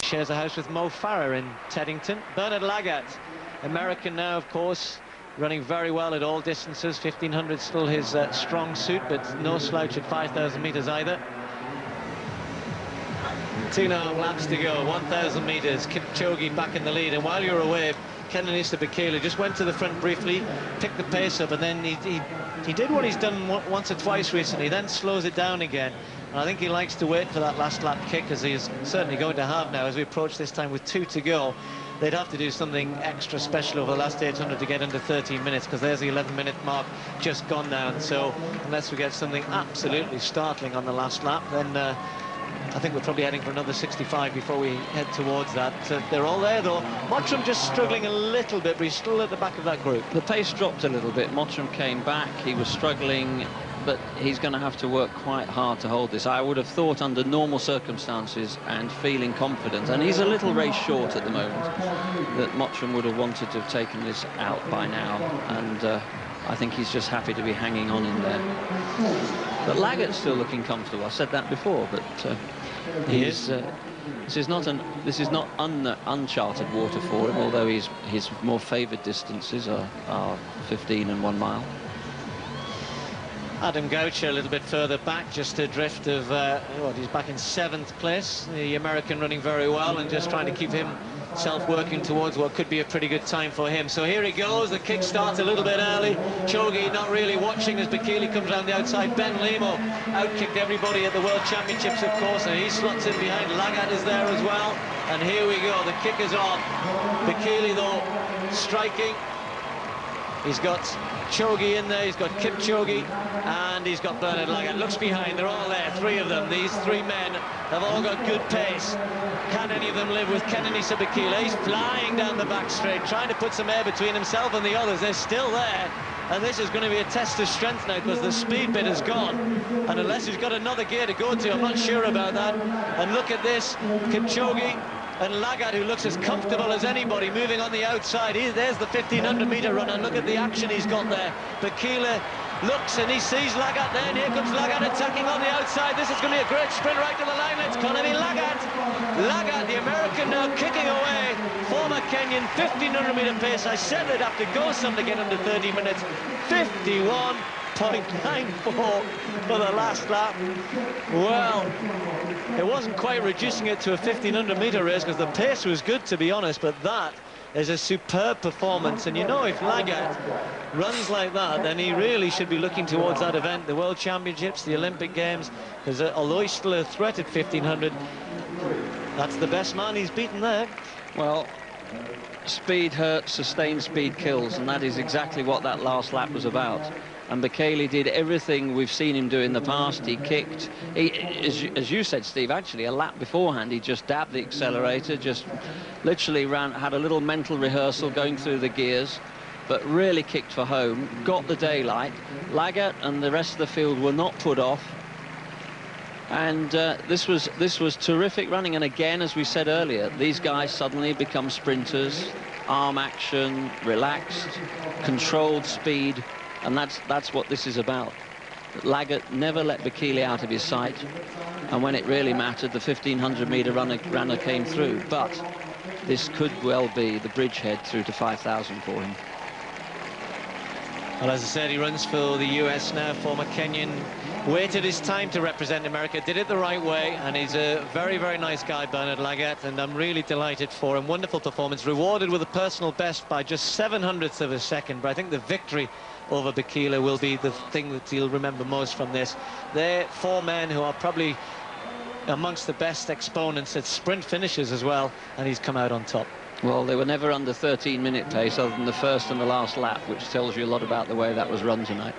shares a house with Mo Farah in Teddington. Bernard Lagat, American now, of course, running very well at all distances. 1500 still his strong suit, but no slouch at 5,000 meters either. 2.5 laps to go, 1,000 meters. Kipchoge back in the lead, and while you're away, Galen Bekele just went to the front briefly, picked the pace up, and then he did what he's done once or twice recently, then slows it down again. And I think he likes to wait for that last lap kick, as he is certainly going to have now as we approach this time with 2 to go. They'd have to do something extra special over the last 800 to get under 13 minutes, because there's the 11-minute mark just gone down. So unless we get something absolutely startling on the last lap, then I think we're probably heading for another 65 before we head towards that. They're all there, though. Mottram just struggling a little bit, but he's still at the back of that group. The pace dropped a little bit. Mottram came back. He was struggling, but he's going to have to work quite hard to hold this. I would have thought under normal circumstances and feeling confident, and he's a little race short at the moment, that Mottram would have wanted to have taken this out by now, and I think he's just happy to be hanging on in there. But Lagat's still looking comfortable. I said that before, but this is not uncharted water for him, although his more favoured distances are 15 and 1 mile. Adam Goucher a little bit further back, just a drift of he's back in 7th place. The American running very well and just trying to keep himself working towards what could be a pretty good time for him. So here he goes. The kick starts a little bit early. Chogi not really watching as Bekele comes around the outside. Ben Lemo outkicked everybody at the World Championships, of course, and he slots in behind. Lagat is there as well, and here we go. The kick is on. Bekele, though, striking. He's got Chogi in there, he's got Kipchoge, and he's got Bernard Lagat. Looks behind, they're all there, 3 of them. These 3 men have all got good pace. Can any of them live with Galen Bekele? He's flying down the back straight, trying to put some air between himself and the others. They're still there, and this is going to be a test of strength now, because the speed bit is gone, and unless he's got another gear to go to, I'm not sure about that. And look at this, Kipchoge and Lagat, who looks as comfortable as anybody, moving on the outside. There's the 1500-meter run, and look at the action he's got there. Bekele looks and he sees Lagat there, and here comes Lagat attacking on the outside. This is going to be a great sprint right to the line. It's going to be Lagat. Lagat, the American, now kicking away. Former Kenyan, 1500-meter pace. I said they'd have to go some to get under 30 minutes. 51.94 for the last lap. Well, it wasn't quite reducing it to a 1500-meter race, because the pace was good, to be honest, but that is a superb performance. And you know, if Lagat runs like that, then he really should be looking towards that event, the World Championships, the Olympic Games, because although he's still a threat at 1500, that's the best man he's beaten there. Well, speed hurts, sustained speed kills, and that is exactly what that last lap was about. And Bekele did everything we've seen him do in the past. He kicked, as you said, Steve, actually a lap beforehand, he just dabbed the accelerator, just literally had a little mental rehearsal going through the gears, but really kicked for home, got the daylight. Lagat and the rest of the field were not put off. And this was terrific running. And again, as we said earlier, these guys suddenly become sprinters, arm action, relaxed, controlled speed. And that's what this is about. Lagat never let Bekele out of his sight, and when it really mattered, the 1500-meter runner came through. But this could well be the bridgehead through to 5,000 for him. Well, as I said, he runs for the US now, former Kenyan. Waited his time to represent America, did it the right way, and he's a very, very nice guy, Bernard Lagat, and I'm really delighted for him. Wonderful performance, rewarded with a personal best by just 700ths of a second, but I think the victory over Bekele will be the thing that he'll remember most from this. They're 4 men who are probably amongst the best exponents at sprint finishes as well, and he's come out on top. Well, they were never under 13-minute pace other than the first and the last lap, which tells you a lot about the way that was run tonight.